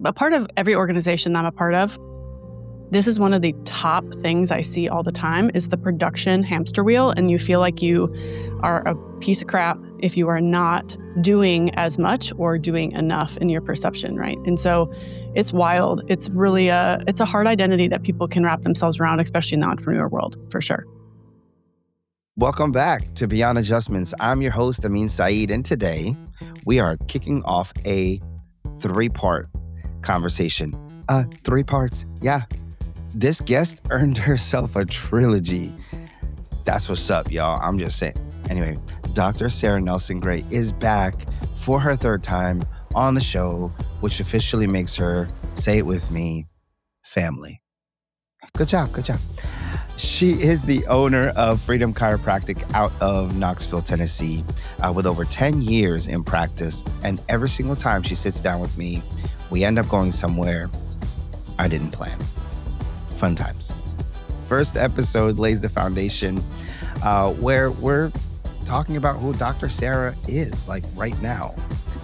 a part of every organization I'm a part of, this is one of the top things I see all the time is the production hamster wheel. And you feel like you are a piece of crap if you are not doing as much or doing enough in your perception, right? And so it's wild. It's really it's a hard identity that people can wrap themselves around, especially in the entrepreneur world, for sure. Welcome back to Beyond Adjustments. I'm your host, Amin Saeed, and today we are kicking off a 3-part conversation. 3 parts, yeah. This guest earned herself a trilogy. That's what's up, y'all. I'm just saying. Anyway, Dr. Sara Nelson-Gray is back for her 3rd time on the show, which officially makes her, say it with me, family. Good job, good job. She is the owner of Freedom Chiropractic out of Knoxville, Tennessee, with over 10 years in practice. And every single time she sits down with me, we end up going somewhere I didn't plan. Fun times. First episode lays the foundation where we're talking about who Dr. Sara is, like right now.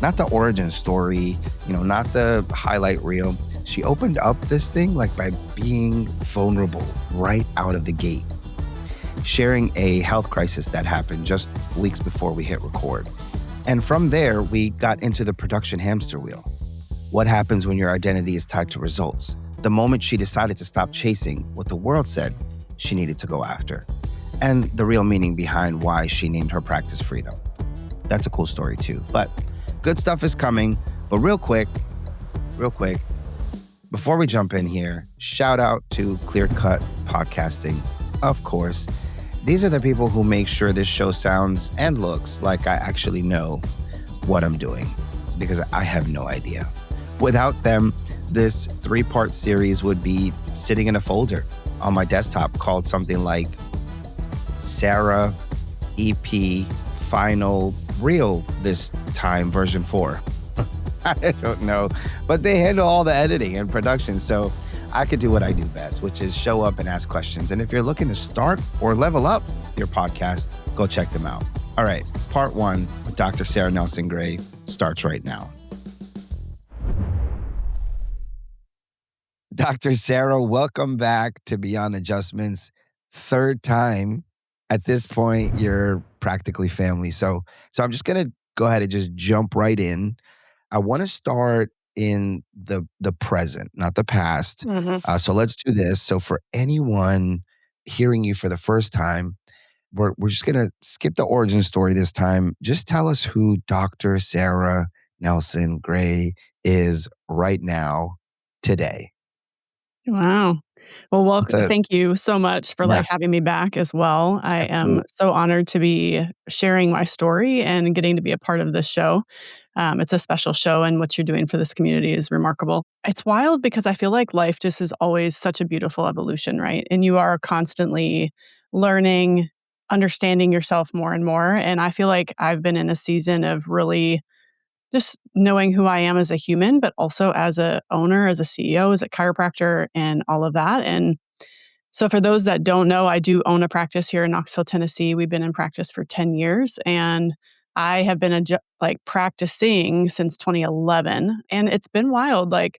Not the origin story, not the highlight reel. She opened up this thing like by being vulnerable right out of the gate, sharing a health crisis that happened just weeks before we hit record. And from there, we got into the production hamster wheel. What happens when your identity is tied to results? The moment she decided to stop chasing what the world said she needed to go after, and the real meaning behind why she named her practice Freedom. That's a cool story too. But good stuff is coming. But real quick, before we jump in here, shout out to Clear Cut Podcasting, of course. These are the people who make sure this show sounds and looks like I actually know what I'm doing, because I have no idea. Without them, this 3-part series would be sitting in a folder on my desktop called something like Sara EP Final Reel this time version 4. I don't know, but they handle all the editing and production, so I could do what I do best, which is show up and ask questions. And if you're looking to start or level up your podcast, go check them out. All right, part 1 with Dr. Sara Nelson-Gray starts right now. Dr. Sara, welcome back to Beyond Adjustments. 3rd time. At this point, you're practically family. So I'm just going to go ahead and just jump right in. I want to start in the present, not the past. Mm-hmm. So let's do this. So for anyone hearing you for the first time, we're just going to skip the origin story this time. Just tell us who Dr. Sara Nelson-Gray is right now, today. Wow. Well, welcome. Thank you so much for having me back as well. I am so honored to be sharing my story and getting to be a part of this show. It's a special show, and what you're doing for this community is remarkable. It's wild because I feel like life just is always such a beautiful evolution, right? And you are constantly learning, understanding yourself more and more. And I feel like I've been in a season of really just knowing who I am as a human, but also as a owner, as a CEO, as a chiropractor, and all of that. And so for those that don't know, I do own a practice here in Knoxville, Tennessee. We've been in practice for 10 years, and I have been practicing since 2011, and it's been wild. But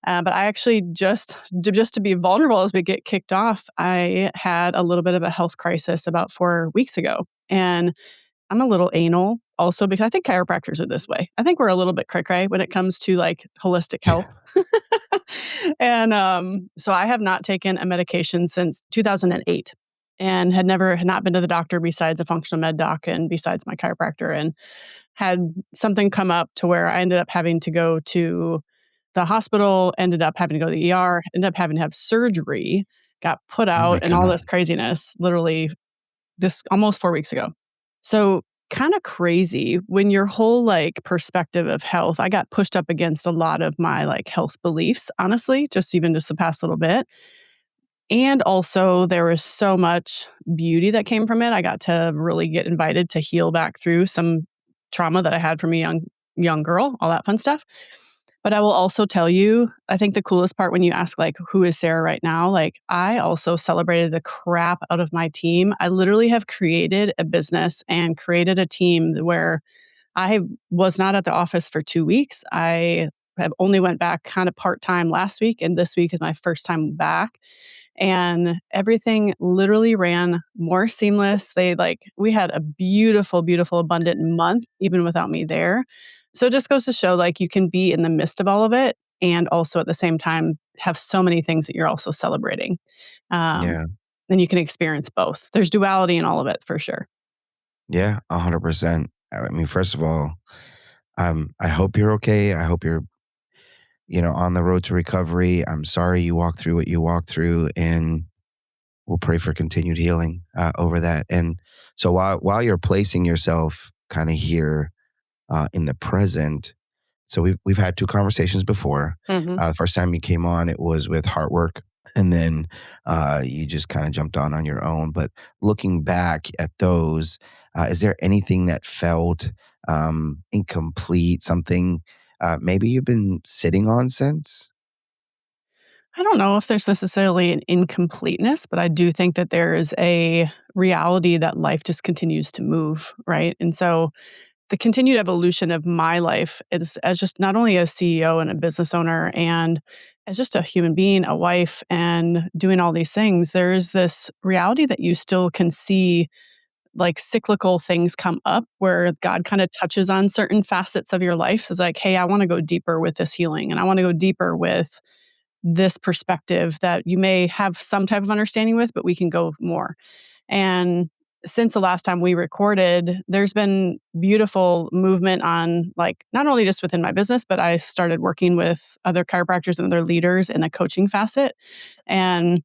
I actually just to be vulnerable as we get kicked off, I had a little bit of a health crisis about 4 weeks ago, and I'm a little anal also because I think chiropractors are this way. I think we're a little bit cray-cray when it comes to holistic health. And so I have not taken a medication since 2008 and had not been to the doctor besides a functional med doc and besides my chiropractor, and had something come up to where I ended up having to go to the hospital, ended up having to go to the ER, ended up having to have surgery, got put out and all this craziness literally this almost 4 weeks ago. So kind of crazy when your whole perspective of health, I got pushed up against a lot of my health beliefs, honestly, just the past little bit. And also there was so much beauty that came from it. I got to really get invited to heal back through some trauma that I had from a young girl, all that fun stuff. But I will also tell you, I think the coolest part when you ask who is Sara right now, I also celebrated the crap out of my team. I literally have created a business and created a team where I was not at the office for 2 weeks. I have only went back kind of part-time last week, and this week is my first time back. And everything literally ran more seamless. We had a beautiful, beautiful, abundant month, even without me there. So it just goes to show you can be in the midst of all of it and also at the same time have so many things that you're also celebrating. Um, Yeah. and you can experience both. There's duality in all of it for sure. Yeah, 100%. I mean, first of all, I hope you're okay. I hope you're, on the road to recovery. I'm sorry you walked through what you walked through, and we'll pray for continued healing over that. And so while you're placing yourself kind of here in the present, so we've had two conversations before. Mhm. The first time you came on, it was with heart work, and then you just kind of jumped on your own. But looking back at those, is there anything that felt incomplete? Something maybe you've been sitting on since? I don't know if there's necessarily an incompleteness, but I do think that there is a reality that life just continues to move, right? And so the continued evolution of my life is as just not only a CEO and a business owner and as just a human being, a wife, and doing all these things, there is this reality that you still can see cyclical things come up where God kind of touches on certain facets of your life. It's like, hey, I want to go deeper with this healing and I want to go deeper with this perspective that you may have some type of understanding with, but we can go more. And since the last time we recorded, there's been beautiful movement on not only just within my business, but I started working with other chiropractors and other leaders in the coaching facet. And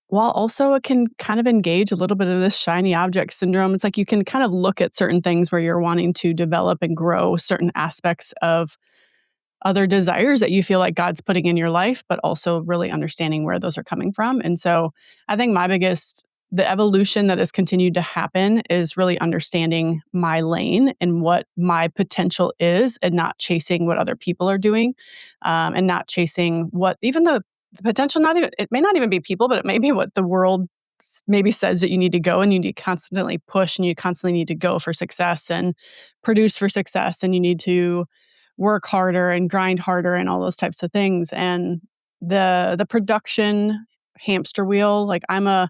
while also it can kind of engage a little bit of this shiny object syndrome, it's like you can kind of look at certain things where you're wanting to develop and grow certain aspects of other desires that you feel like God's putting in your life, but also really understanding where those are coming from. And so I think the evolution that has continued to happen is really understanding my lane and what my potential is and not chasing what other people are doing and not chasing what even the potential, it may not even be people, but it may be what the world maybe says that you need to go and you need to constantly push and you constantly need to go for success and produce for success and you need to work harder and grind harder and all those types of things. And the production hamster wheel, I'm a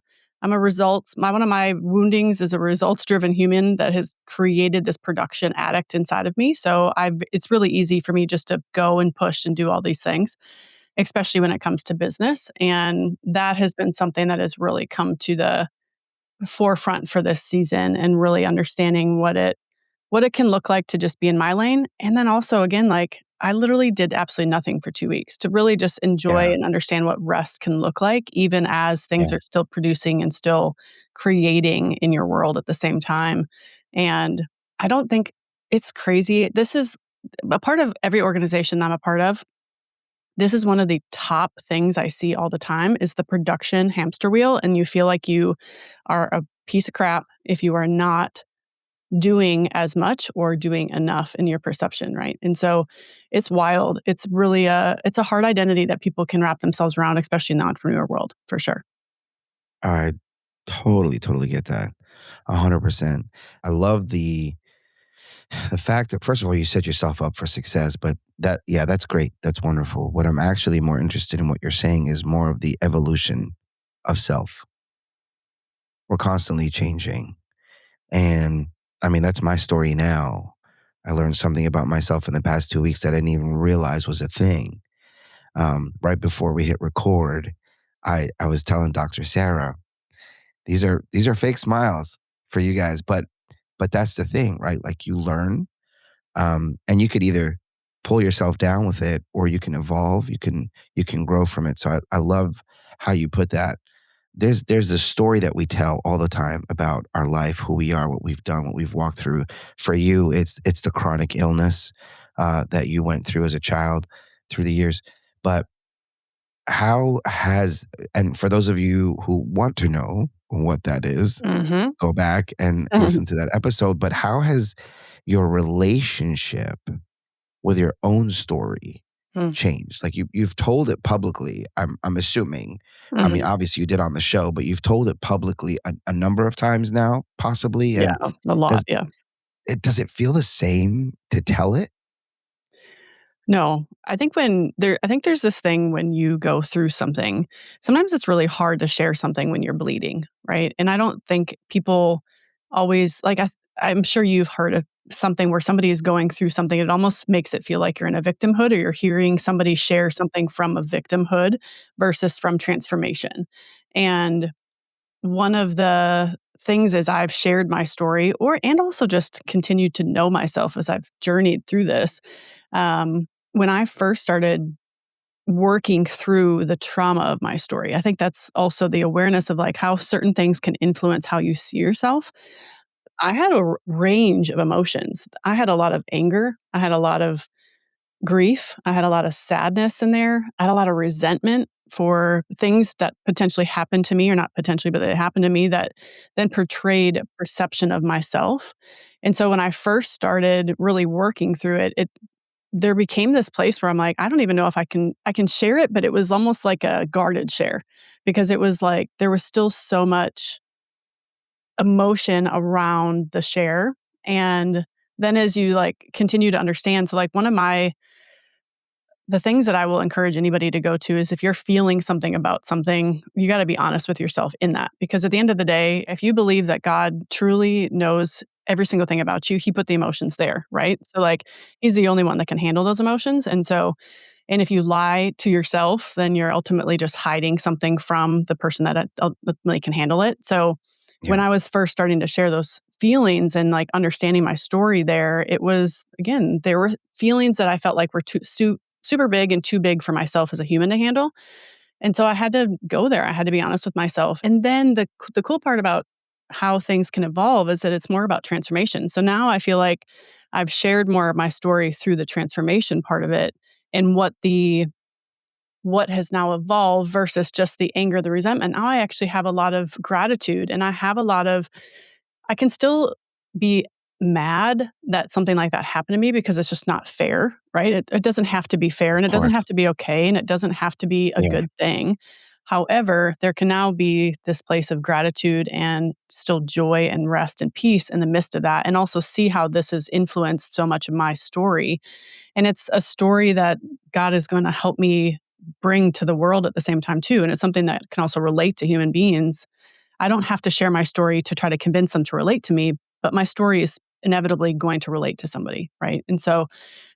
results. One of my woundings is a results driven human that has created this production addict inside of me. So it's really easy for me just to go and push and do all these things, especially when it comes to business. And that has been something that has really come to the forefront for this season and really understanding what it can look like to just be in my lane. And then also, again, I literally did absolutely nothing for 2 weeks to really just enjoy Yeah, and understand what rest can look like, even as things yeah, are still producing and still creating in your world at the same time. And I don't think it's crazy. This is a part of every organization I'm a part of. This is one of the top things I see all the time is the production hamster wheel. And you feel like you are a piece of crap if you are not doing as much or doing enough in your perception, right? And so it's wild. It's really it's a hard identity that people can wrap themselves around, especially in the entrepreneur world, for sure. I totally get that. 100%. I love the fact that first of all you set yourself up for success, but that's great. That's wonderful. What I'm actually more interested in what you're saying is more of the evolution of self. We're constantly changing. And I mean, that's my story now. I learned something about myself in the past 2 weeks that I didn't even realize was a thing. Right before we hit record, I was telling Dr. Sarah, these are fake smiles for you guys, but that's the thing, right? Like you learn, and you could either pull yourself down with it or you can evolve. You can grow from it. So I love how you put that. There's a story that we tell all the time about our life, who we are, what we've done, what we've walked through. For you, it's the chronic illness that you went through as a child through the years. But how has and for those of you who want to know what that is, Mm-hmm. go back and listen to that episode. But how has your relationship with your own story changed? Like you've told it publicly. I'm assuming. I mean, Mm-hmm. obviously you did on the show, but you've told it publicly a number of times now, possibly. Yeah, And a lot. does Yeah. does it feel the same to tell it? No, I think there's this thing when you go through something, sometimes it's really hard to share something when you're bleeding, right? And I don't think people always I'm sure you've heard of something where somebody is going through something. It almost makes it feel like you're in a victimhood or you're hearing somebody share something from a victimhood versus from transformation. And one of the things is I've shared my story and also just continued to know myself as I've journeyed through this. When I first started working through the trauma of my story, I think that's also the awareness of like how certain things can influence how you see yourself. I had a range of emotions. I had a lot of anger. I had a lot of grief. I had a lot of sadness in there. I had a lot of resentment for things that potentially happened to me, or not potentially, but they happened to me that then portrayed a perception of myself. And so when I first started really working through it, there became this place where I'm like, I don't even know if I can share it, but it was almost like a guarded share because it was like there was still so much emotion around the share. And then as you like continue to understand, so like the things that I will encourage anybody to go to is if you're feeling something about something, you got to be honest with yourself in that. Because at the end of the day, if you believe that God truly knows every single thing about you, he put the emotions there, right? So like he's the only one that can handle those emotions. And if you lie to yourself, then you're ultimately just hiding something from the person that ultimately can handle it. So when I was first starting to share those feelings and like understanding my story there, it was, again, there were feelings that I felt like were super big and too big for myself as a human to handle. And so I had to go there. I had to be honest with myself. And then the cool part about how things can evolve is that it's more about transformation. So now I feel like I've shared more of my story through the transformation part of it and what has now evolved versus just the anger, the resentment. Now I actually have a lot of gratitude and I can still be mad that something like that happened to me because it's just not fair, right? It doesn't have to be fair and it doesn't have to be okay and it doesn't have to be a good thing. However, there can now be this place of gratitude and still joy and rest and peace in the midst of that, and also see how this has influenced so much of my story. And it's a story that God is going to help me bring to the world at the same time too. And it's something that can also relate to human beings. I don't have to share my story to try to convince them to relate to me, but my story is inevitably going to relate to somebody, right? And so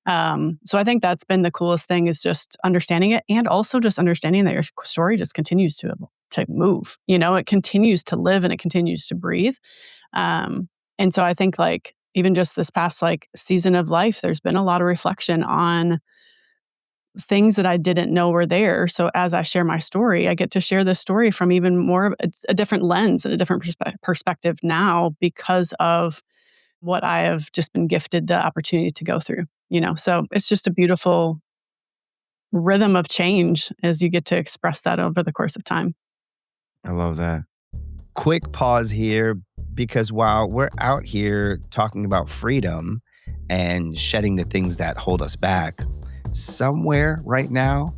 I think that's been the coolest thing is just understanding it, and also just understanding that your story just continues to move. You know, it continues to live and it continues to breathe. And so I think like even just this past like season of life, there's been a lot of reflection on things that I didn't know were there. So as I share my story, I get to share this story from even more of a different lens and a different perspective now because of what I have just been gifted the opportunity to go through, you know? So it's just a beautiful rhythm of change as you get to express that over the course of time. I love that. Quick pause here, because while we're out here talking about freedom and shedding the things that hold us back, somewhere right now,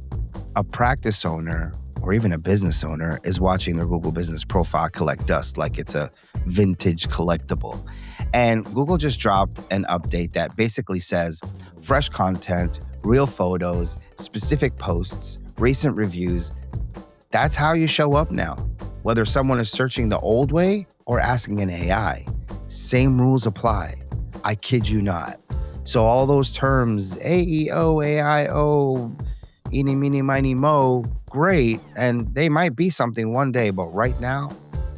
a practice owner or even a business owner is watching their Google business profile collect dust like it's a vintage collectible. And Google just dropped an update that basically says fresh content, real photos, specific posts, recent reviews. That's how you show up now. Whether someone is searching the old way or asking an AI, same rules apply. I kid you not. So all those terms, AEO, AIO, eeny, meeny, miny, mo, great. And they might be something one day, but right now,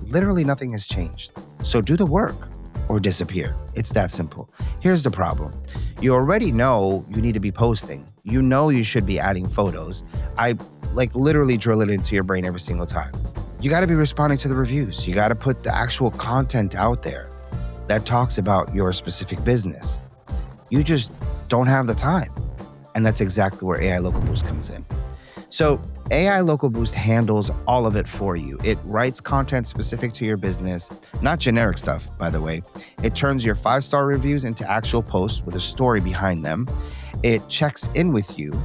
literally nothing has changed. So do the work or disappear. It's that simple. Here's the problem. You already know you need to be posting. You know you should be adding photos. I literally drill it into your brain every single time. You got to be responding to the reviews. You got to put the actual content out there that talks about your specific business. You just don't have the time. And that's exactly where AI Local Boost comes in. So AI Local Boost handles all of it for you. It writes content specific to your business, not generic stuff, by the way. It turns your 5-star reviews into actual posts with a story behind them. It checks in with you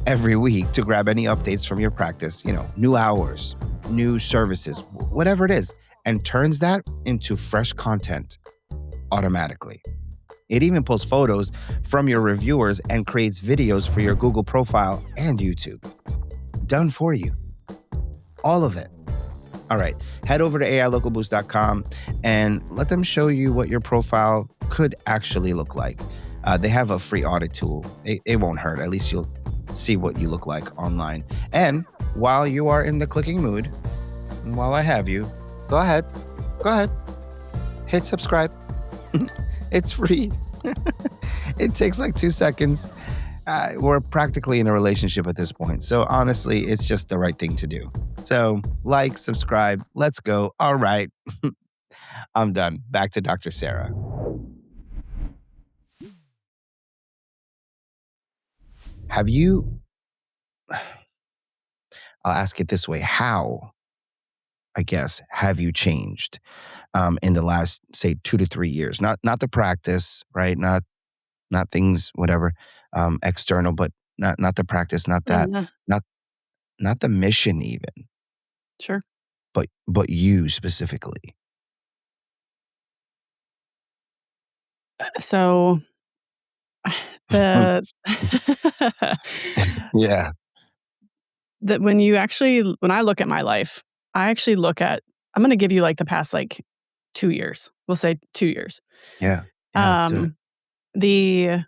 every week to grab any updates from your practice, new hours, new services, whatever it is, and turns that into fresh content automatically. It even posts photos from your reviewers and creates videos for your Google profile and YouTube. Done for you. All of it. All right, head over to AILocalBoost.com and let them show you what your profile could actually look like. They have a free audit tool. It won't hurt. At least you'll see what you look like online. And while you are in the clicking mood, while I have you, go ahead, hit subscribe. It's free. It takes like 2 seconds. We're practically in a relationship at this point. So honestly, it's just the right thing to do. So like, subscribe, let's go. All right. I'm done. Back to Dr. Sara. Have you, I'll ask it this way. How, I guess, have you changed in the last, say, 2 to 3 years? Not the practice, right? Not things, whatever, external, but not the practice, not that, not the mission even. Sure. But you specifically. So the yeah. That when I look at my life, I actually look at, I'm going to give you like the past like 2 years. We'll say 2 years. Yeah. Let's do it.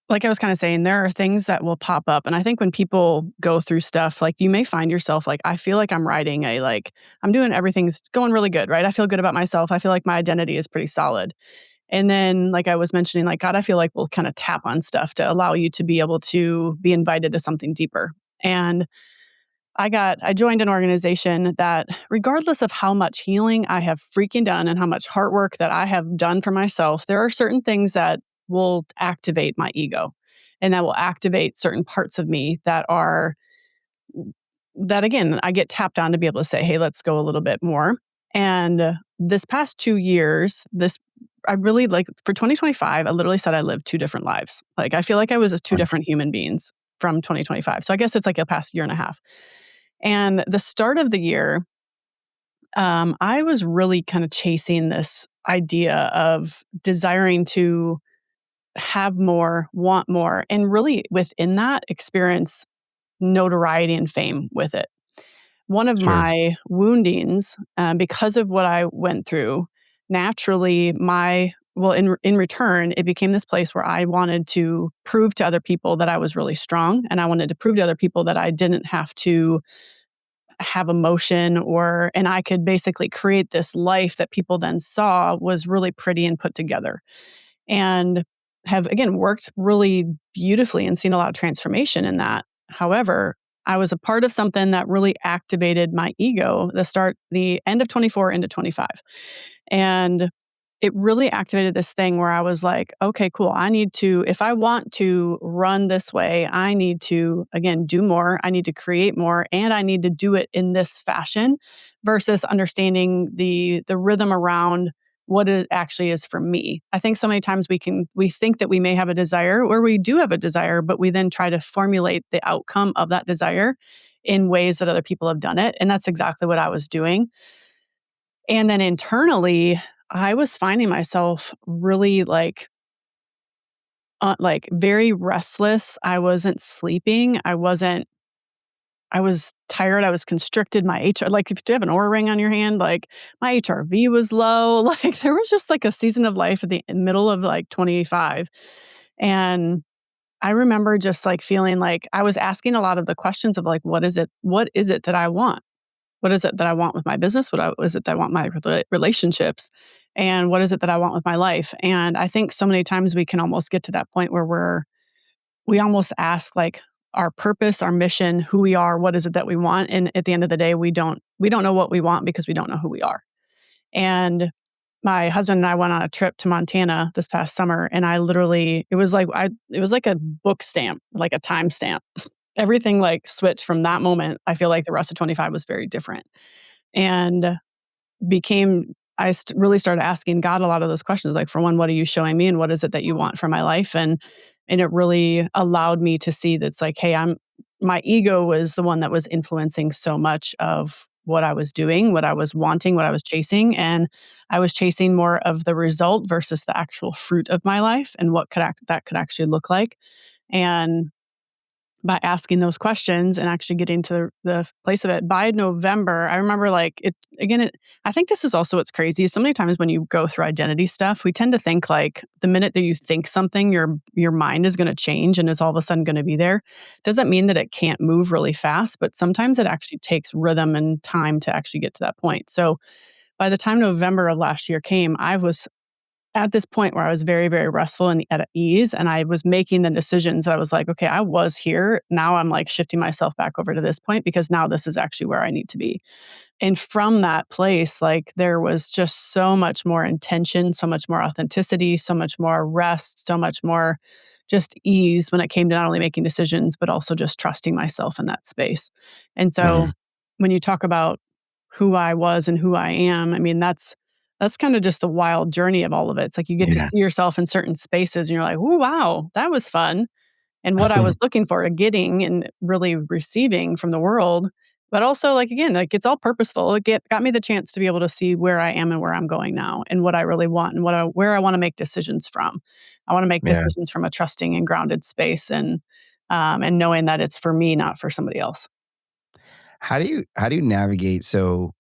Like I was kind of saying, there are things that will pop up. And I think when people go through stuff, like you may find yourself like, I feel like I'm riding I'm doing everything's going really good, right? I feel good about myself. I feel like my identity is pretty solid. And then, like I was mentioning, like, God, I feel like we'll kind of tap on stuff to allow you to be able to be invited to something deeper. And I joined an organization that, regardless of how much healing I have freaking done and how much hard work that I have done for myself, there are certain things that will activate my ego and that will activate certain parts of me that again, I get tapped on to be able to say, hey, let's go a little bit more. And this past 2 years, I really for 2025, I literally said I lived 2 different lives. Like, I feel like I was 2 different human beings from 2025. So I guess it's like the past year and a half. And the start of the year, I was really kind of chasing this idea of desiring to have more, want more, and really within that experience notoriety and fame with it. One of my woundings, because of what I went through, naturally in return, it became this place where I wanted to prove to other people that I was really strong. And I wanted to prove to other people that I didn't have to have emotion and I could basically create this life that people then saw was really pretty and put together. And have, again, worked really beautifully and seen a lot of transformation in that. However, I was a part of something that really activated my ego, the end of 24 into 25. And it really activated this thing where I was like, okay, cool. If I want to run this way, I need to, again, do more. I need to create more, and I need to do it in this fashion versus understanding the rhythm around what it actually is for me. I think so many times we think that we may have a desire, or we do have a desire, but we then try to formulate the outcome of that desire in ways that other people have done it. And that's exactly what I was doing. And then internally, I was finding myself really very restless. I wasn't sleeping. I was tired. I was constricted. My HR, if you have an Oura ring on your hand, my HRV was low. There was just a season of life at the middle of 25. And I remember just feeling like I was asking a lot of the questions of what is it that I want? What is it that I want with my business? What is it that I want my relationships? And what is it that I want with my life? And I think so many times we can almost get to that point where we almost ask our purpose, our mission, who we are, what is it that we want? And at the end of the day, we don't know what we want because we don't know who we are. And my husband and I went on a trip to Montana this past summer, and it was like a book stamp, like a time stamp. Everything switched from that moment. I feel like the rest of 25 was very different, and really started asking God a lot of those questions. For one, what are you showing me, and what is it that you want for my life? And it really allowed me to see that's hey, my ego was the one that was influencing so much of what I was doing, what I was wanting, what I was chasing. And I was chasing more of the result versus the actual fruit of my life and what that could actually look like. And by asking those questions and actually getting to the place of it by November, I remember like it again. I think this is also what's crazy. So many times when you go through identity stuff, we tend to think like the minute that you think something, your mind is going to change and it's all of a sudden going to be there. Doesn't mean that it can't move really fast, but sometimes it actually takes rhythm and time to actually get to that point. So by the time November of last year came, I was at this point where I was very, very restful and at ease. And I was making the decisions. I was like, okay, I was here. Now I'm like shifting myself back over to this point because now this is actually where I need to be. And from that place, like there was just so much more intention, so much more authenticity, so much more rest, so much more just ease when it came to not only making decisions, but also just trusting myself in that space. And so when you talk about who I was and who I am, I mean, that's kind of just the wild journey of all of it. It's like you get to see yourself in certain spaces and you're like, oh, wow, that was fun. And what I was looking for, getting and really receiving from the world. But also, like, again, like it's all purposeful. It got me the chance to be able to see where I am and where I'm going now and what I really want and where I want to make decisions from. I want to make decisions from a trusting and grounded space and knowing that it's for me, not for somebody else. How do you navigate? So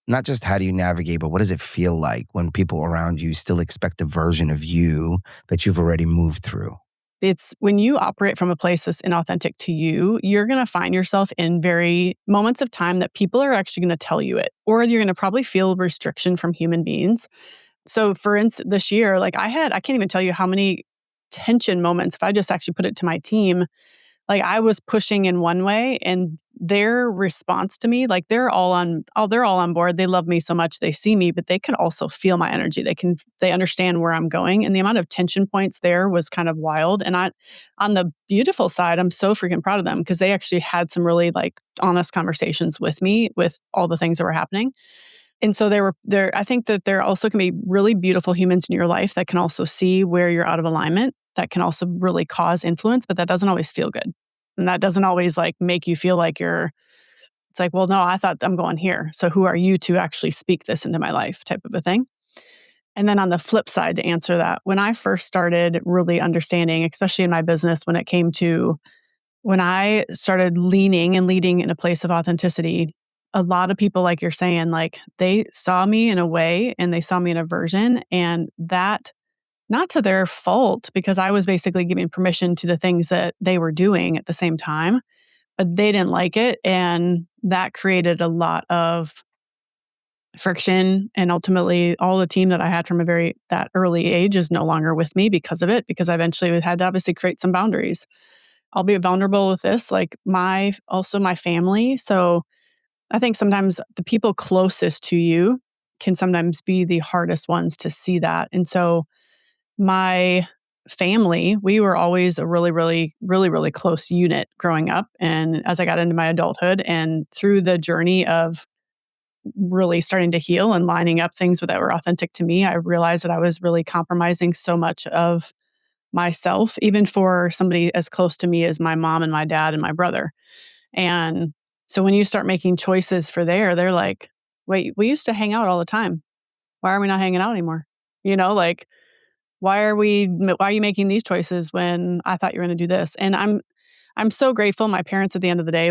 not just how do you navigate, but what does it feel like when people around you still expect a version of you that you've already moved through? It's when you operate from a place that's inauthentic to you, you're going to find yourself in very moments of time that people are actually going to tell you it, or you're going to probably feel restriction from human beings. So for instance, this year, like I can't even tell you how many tension moments, if I just actually put it to my team, like I was pushing in one way and their response to me, like they're all on board. They love me so much. They see me, but they can also feel my energy. They understand where I'm going. And the amount of tension points there was kind of wild. And on the beautiful side, I'm so freaking proud of them because they actually had some really like honest conversations with me with all the things that were happening. And so I think that there also can be really beautiful humans in your life that can also see where you're out of alignment. That can also really cause influence, but that doesn't always feel good. And that doesn't always like make you feel like it's like, well, no, I thought I'm going here. So who are you to actually speak this into my life type of a thing? And then on the flip side, to answer that, when I first started really understanding, especially in my business, when I started leaning and leading in a place of authenticity, a lot of people, like you're saying, like they saw me in a way and they saw me in a version, and that not to their fault because I was basically giving permission to the things that they were doing at the same time, but they didn't like it. And that created a lot of friction. And ultimately all the team that I had from that early age is no longer with me because of it, because I eventually had to obviously create some boundaries. I'll be vulnerable with this, like my family. So I think sometimes the people closest to you can sometimes be the hardest ones to see that. And so my family, we were always a really, really, really, really close unit growing up. And as I got into my adulthood and through the journey of really starting to heal and lining up things that were authentic to me, I realized that I was really compromising so much of myself, even for somebody as close to me as my mom and my dad and my brother. And so when you start making choices for they're like, wait, we used to hang out all the time. Why are we not hanging out anymore? Like, why are you making these choices when I thought you were going to do this? And I'm so grateful. My parents at the end of the day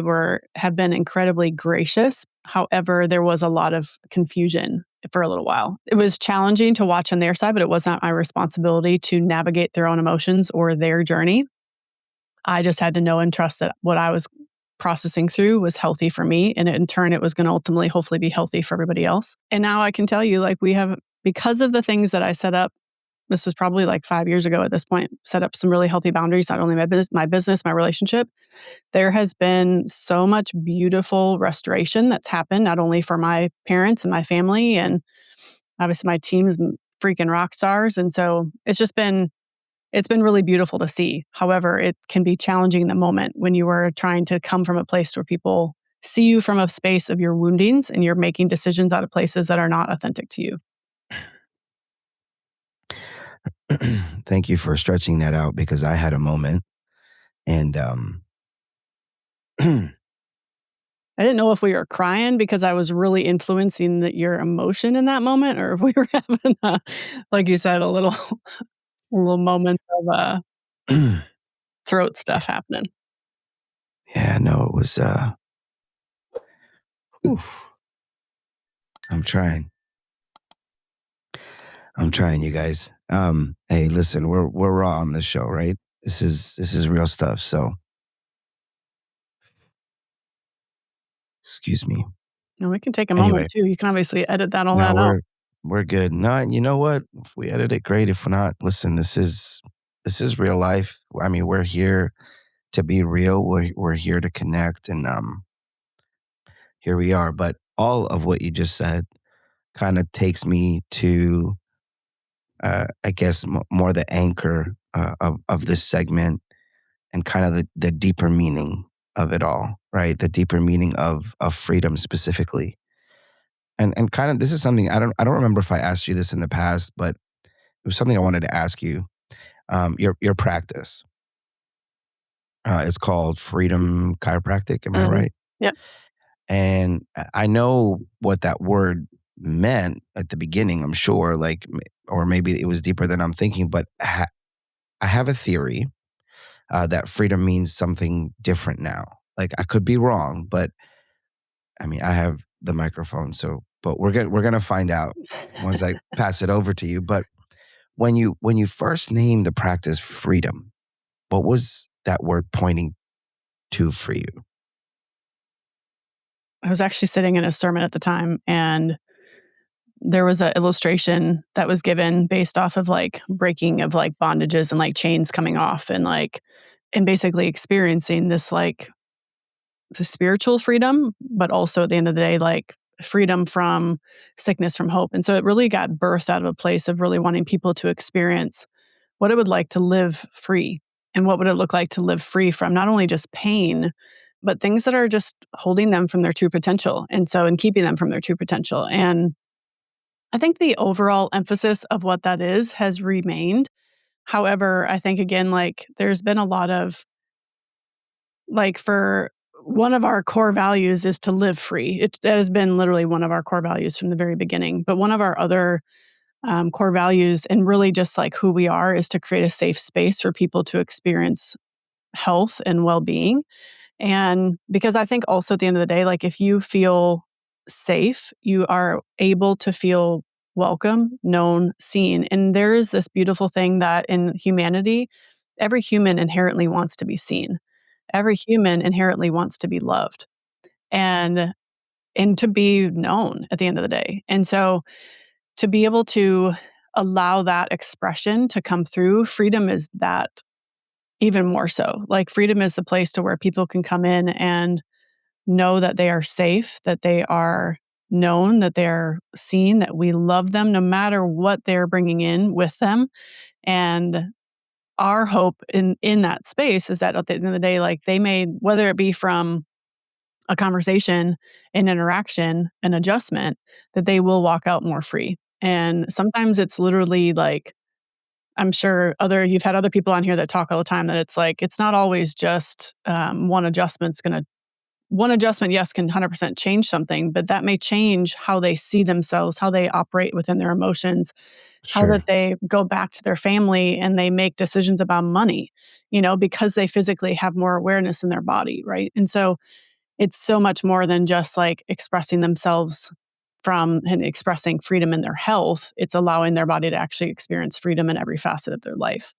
have been incredibly gracious. However, there was a lot of confusion for a little while. It was challenging to watch on their side, but it was not my responsibility to navigate their own emotions or their journey. I just had to know and trust that what I was processing through was healthy for me. And in turn, it was going to ultimately, hopefully be healthy for everybody else. And now I can tell you, like because of the things that I set up, this was probably like 5 years ago at this point, set up some really healthy boundaries, not only my business, my relationship. There has been so much beautiful restoration that's happened, not only for my parents and my family, and obviously my team is freaking rock stars. And so it's been really beautiful to see. However, it can be challenging in the moment when you are trying to come from a place where people see you from a space of your woundings and you're making decisions out of places that are not authentic to you. Thank you for stretching that out because I had a moment and and I didn't know if we were crying because I was really influencing your emotion in that moment, or if we were having like you said, a little moment of throat stuff happening. Yeah, no, it was oof. I'm trying, you guys. Hey, listen, we're raw on this show, right? This is real stuff. So, excuse me. And we can take a moment too. You can obviously edit that all that out. We're good. No, you know what? If we edit it, great. If not, listen, this is real life. I mean, we're here to be real. We're here to connect, and here we are. But all of what you just said kind of takes me to, I guess, more the anchor of this segment, and kind of the deeper meaning of it all, right? The deeper meaning of freedom specifically. And kind of, this is something I don't remember if I asked you this in the past, but it was something I wanted to ask you. Your practice, it's called Freedom Chiropractic. Am I right? Yep. And I know what that word meant at the beginning, I'm sure, like, or maybe it was deeper than I'm thinking, but I have a theory that freedom means something different now. Like, I could be wrong, but I mean, I have the microphone, but we're gonna find out once I pass it over to you. But when you first named the practice freedom, what was that word pointing to for you? I was actually sitting in a sermon at the time, and there was an illustration that was given based off of like breaking of like bondages and like chains coming off, and basically experiencing this like the spiritual freedom, but also at the end of the day, like freedom from sickness, from hope. And so it really got birthed out of a place of really wanting people to experience what it would like to live free, and what would it look like to live free from not only just pain, but things that are just holding them from their true potential. And keeping them from their true potential. And I think the overall emphasis of what that is has remained. However, I think again, like there's been a lot of like, for one of our core values is to live free. That has been literally one of our core values from the very beginning. But one of our other core values, and really just like who we are, is to create a safe space for people to experience health and well-being. And because I think also at the end of the day, like if you feel safe, you are able to feel welcome, known, seen. And there is this beautiful thing that in humanity, every human inherently wants to be seen. Every human inherently wants to be loved and to be known at the end of the day. And so to be able to allow that expression to come through, freedom is that even more so. Like freedom is the place to where people can come in and know that they are safe, that they are known, that they're seen, that we love them no matter what they're bringing in with them. And our hope in that space is that at the end of the day, like they may, whether it be from a conversation, an interaction, an adjustment, that they will walk out more free. And sometimes it's literally like, I'm sure you've had other people on here that talk all the time that it's like, it's not always just one adjustment, yes, can 100% change something, but that may change how they see themselves, how they operate within their emotions, how that they go back to their family and they make decisions about money, because they physically have more awareness in their body, right? And so it's so much more than just like expressing themselves and expressing freedom in their health. It's allowing their body to actually experience freedom in every facet of their life.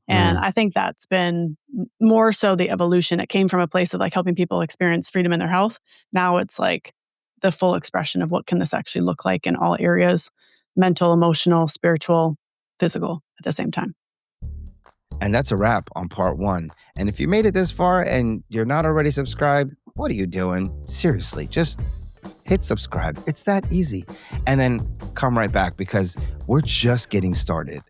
And I think that's been more so the evolution. It came from a place of like helping people experience freedom in their health. Now it's like the full expression of what can this actually look like in all areas: mental, emotional, spiritual, physical at the same time. And that's a wrap on part 1. And if you made it this far and you're not already subscribed, what are you doing? Seriously, just hit subscribe. It's that easy. And then come right back, because we're just getting started.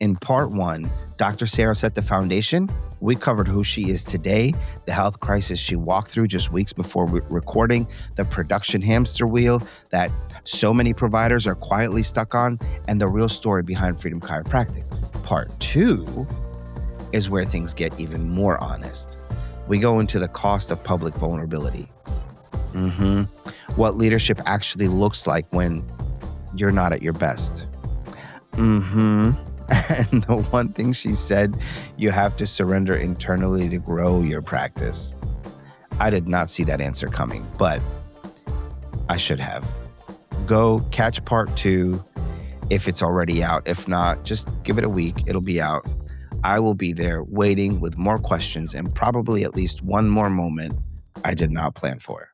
In part 1, Dr. Sara set the foundation. We covered who she is today, the health crisis she walked through just weeks before recording, the production hamster wheel that so many providers are quietly stuck on, and the real story behind Freedom Chiropractic. Part 2 is where things get even more honest. We go into the cost of public vulnerability. Mm-hmm. What leadership actually looks like when you're not at your best. Mm-hmm. And the one thing she said, you have to surrender internally to grow your practice. I did not see that answer coming, but I should have. Go catch part 2 if it's already out. If not, just give it a week. It'll be out. I will be there waiting with more questions and probably at least one more moment I did not plan for.